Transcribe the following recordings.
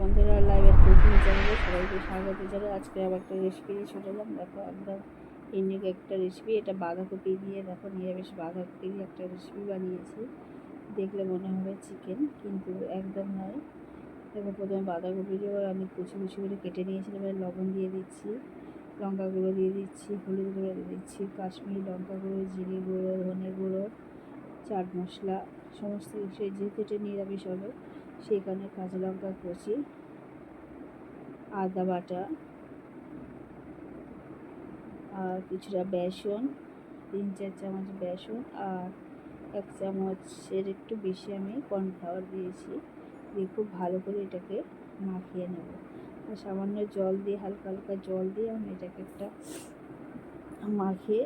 বন্ধুরা, লাইভের কুকিং চ্যানেলে সবাইকে স্বাগত জানাই। আজকে আবার একটা রেসিপি নিয়ে চলে এলাম। দেখো, একদম ইউনিক একটা রেসিপি। এটা বাঁধাকপি দিয়ে, দেখো, নিরামিষ বাঁধাকপি দিয়ে একটা রেসিপি বানিয়েছি। দেখলে মনে হবে চিকেন, কিন্তু একদম নয়। দেখো, প্রথমে বাঁধাকপিগুলো আমি কুচি কুচি করে কেটে নিয়েছিলাম। এবার লবণ দিয়ে দিচ্ছি, লঙ্কা গুঁড়ো দিয়ে দিচ্ছি, হলুদ গুঁড়ো দিয়ে দিচ্ছি, কাশ্মীরি লঙ্কা গুঁড়ো, জিরে গুঁড়ো, ধনে গুঁড়ো, চাট মশলা, সমস্ত কিছু। যেহেতু এটা নিরামিষ হবে, সেখানে কাঁচা লঙ্কা কুচি, আদা বাটা, আর কিছুটা বেসন, 3-4 চামচ বেসন, আর 1 চামচের একটু বেশি আমি কর্নফ্লাওয়ার দিয়েছি। দিয়ে খুব ভালো করে এটাকে মাখিয়ে নেব। আর সামান্য জল দিয়ে, হালকা হালকা জল দিয়ে আমি এটাকে একটা মাখিয়ে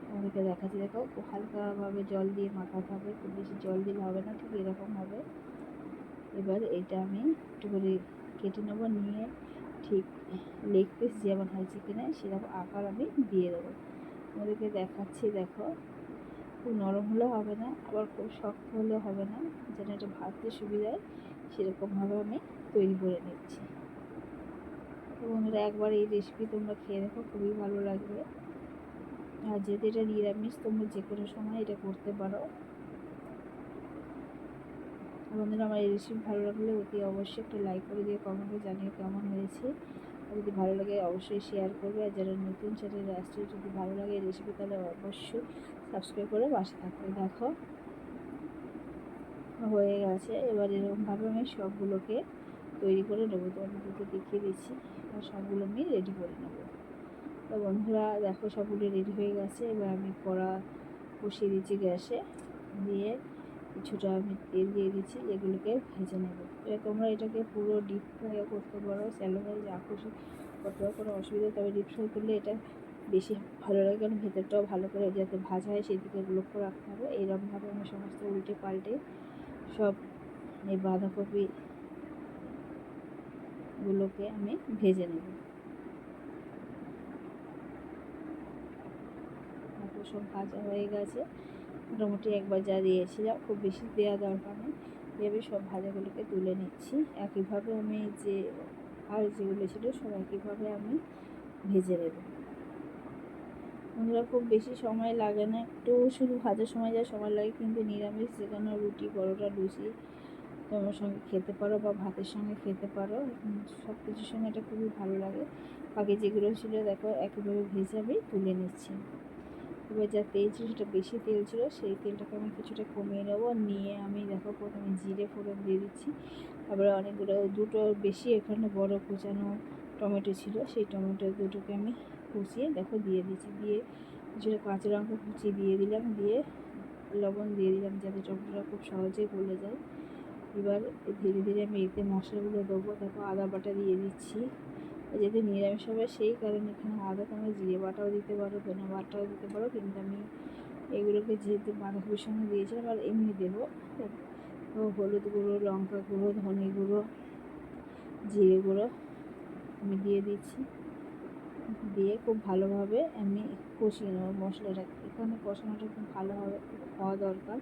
আমাদেরকে দেখাচ্ছি। দেখো, খুব হালকাভাবে জল দিয়ে মাখাতে হবে, খুব বেশি জল দিলে হবে না, ঠিক এরকম হবে। এবার এটা আমি একটু করে কেটে নেব, নিয়ে ঠিক লেগ পিস যেমন হয় চিকেনের সেরকম আকার আমি দিয়ে দেবো। আমাদেরকে দেখাচ্ছি। দেখো, খুব নরম হলেও হবে না, আবার খুব শক্ত হলেও হবে না, যেন এটা ভাজতে সুবিধায় সেরকমভাবে আমি তৈরি করে নিচ্ছি। তো বন্ধুরা, একবার এই রেসিপি তোমরা খেয়ে দেখো, খুবই ভালো লাগবে। আর যেহেতু এটা নিরামিষ, তোমরা যে কোনো সময় এটা করতে পারো। বন্ধুরা, আমার এই রেসিপি ভালো লাগলে অতি অবশ্যই একটা লাইক করে দিয়ে কমেন্টে জানিয়ে কেমন হয়েছে। আর যদি ভালো লাগে অবশ্যই শেয়ার করবে। আর যারা নতুন চ্যানেলে আসছে, যদি ভালো লাগে এই রেসিপি, তাহলে অবশ্যই সাবস্ক্রাইব করে পাশে থাকবে। দেখো, হয়ে গেছে। এবার এরকমভাবে আমি সবগুলোকে তৈরি করে নেবো। তোমাদেরকে দেখিয়ে দিচ্ছি। আর সবগুলো আমি রেডি করে নেবো। তো বন্ধুরা, দেখো, সবগুলো রেডি হয়ে গেছে। এবার আমি কড়া বসিয়ে দিচ্ছি গ্যাসে, দিয়ে কিছুটা আমি তেল দিয়ে দিচ্ছি। এগুলোকে ভেজে নেব। এবার তোমরা এটাকে পুরো ডিপ ফ্রাই করতে পারো, স্যালো ফ্রাই, যা খুশি করতে পারো, কোনো অসুবিধা। তবে ডিপ ফ্রাই করলে এটা বেশি ভালো লাগে, কারণ ভেতরটাও ভালো করে যাতে ভাজা হয় সেই দিকে লক্ষ্য রাখতে হবে। এইরকমভাবে আমি সমস্ত উল্টে পাল্টে সব এই বাঁধাকপিগুলোকে আমি ভেজে নেব। সব ভাজা হয়ে গেছে। মোটামুটি একবার যা দিয়েছিলাম, খুব বেশি দেওয়া দরকার নেই। ভেবে সব ভাজাগুলোকে তুলে নিচ্ছি। একইভাবে আমি আর যেগুলো ছিল সব একইভাবে আমি ভেজে নেব। বন্ধুরা, খুব বেশি সময় লাগে না, একটু শুধু ভাজার সময় যা সময় লাগে। কিন্তু নিরামিষ যেখানে রুটি, পরোটা, লুচি তোমার সঙ্গে খেতে পারো বা ভাতের সঙ্গে খেতে পারো, সব কিছুর সঙ্গে এটা খুবই ভালো লাগে। বাকি যেগুলো ছিল, দেখো, একইভাবে ভেজে আমি তুলে নিচ্ছি। এবার যা তেল ছিল, সেটা বেশি তেল ছিল, সেই তেলটাকে আমি কিছুটা কমিয়ে নেবো। নিয়ে আমি, দেখো, প্রথমে জিরে ফোড়ন দিয়ে দিচ্ছি। তারপরে অনেকগুলো, দুটো বেশি এখানে বড় কুচানো টমেটো ছিল, সেই টমেটো দুটোকে আমি কুচিয়ে, দেখো, দিয়ে দিচ্ছি। দিয়ে কিছুটা কাঁচা লঙ্কা কুচিয়ে দিয়ে দিলাম। দিয়ে লবণ দিয়ে দিলাম, যাতে টমেটোটা খুব সহজেই গলে যায়। এবার ধীরে ধীরে আমি এতে মশলাগুলো দেবো। দেখো, আদা বাটা দিয়ে দিচ্ছি। যেহেতু নিরামিষ হবে, সেই কারণে এখানে আদা, তোমরা জিরে বাটাও দিতে পারো, ধনে বাটাও দিতে পারো, কিন্তু আমি এগুলোকে যেহেতু বাঁধাকপির সঙ্গে দিয়েছিলাম আর এমনি দেবো। তো হলুদ গুঁড়ো, লঙ্কা গুঁড়ো, ধনে গুঁড়ো, জিরে গুঁড়ো আমি দিয়ে দিচ্ছি। দিয়ে খুব ভালোভাবে আমি কষিয়ে নেবো মশলাটাকে। এখানে কষানোটা খুব ভালোভাবে হওয়া দরকার।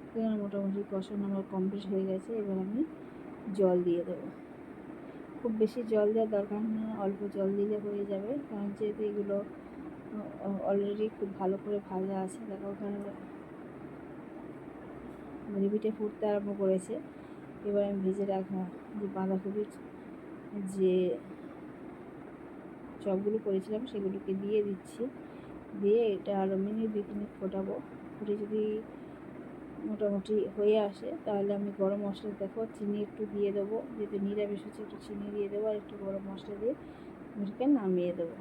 এখানে মোটামুটি কষানো আমার কমপ্লিট হয়ে গেছে। এবার আমি জল দিয়ে দেবো। খুব বেশি জল দেওয়ার দরকার নেই, অল্প জল দিলে হয়ে যাবে, কারণ যেহেতু এগুলো অলরেডি খুব ভালো করে ভাজা আছে। দেখো, ওখানে গ্রেভিটা ফুটতে আরম্ভ করেছে। এবার আমি ভেজে রাখা যে বাঁধাকপির যে চপগুলো করেছিলাম সেগুলোকে দিয়ে দিচ্ছি। দিয়ে এটা আরও মিনিট 2-3 ফোটাবো। ফুটে যদি মোটামুটি হয়ে আসে, তাহলে আমি গরম মশলা, দেখো, চিনি একটু দিয়ে দেবো। যেহেতু নিরামিষ হচ্ছে, একটু চিনি দিয়ে দেবো, আর একটু গরম মশলা দিয়ে এটাকে নামিয়ে দেবো।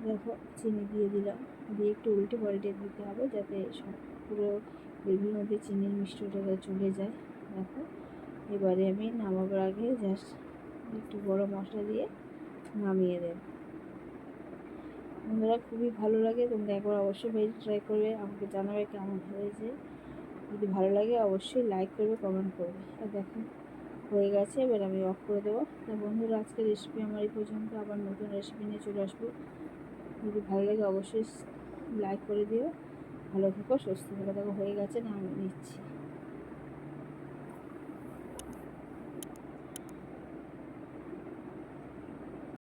দেখো, চিনি দিয়ে দিলাম। দিয়ে একটু উল্টে পাল্টে দিতে হবে, যাতে সব পুরো গ্রেভির মধ্যে চিনির মিষ্টটা চলে যায়। দেখো, এবারে আমি নামাবার আগে জাস্ট একটু গরম মশলা দিয়ে নামিয়ে দেব। বন্ধুরা, খুবই ভালো লাগে। তোমরা একবার অবশ্যই ভেজে ট্রাই করবে, আমাকে জানাবে কেমন হয়েছে। যদি ভালো লাগে অবশ্যই লাইক করবে, কমেন্ট করবে। আর দেখো, হয়ে গেছে। এবার আমি অফ করে দেবো। তা বন্ধুরা, আজকের রেসিপি আমার এই পর্যন্ত। আবার নতুন রেসিপি নিয়ে চলে আসবো। যদি ভালো লাগে অবশ্যই লাইক করে দিও। ভালো থেকো, সুস্থ থেকো। দেখো, হয়ে গেছে, নামিয়ে নিচ্ছি।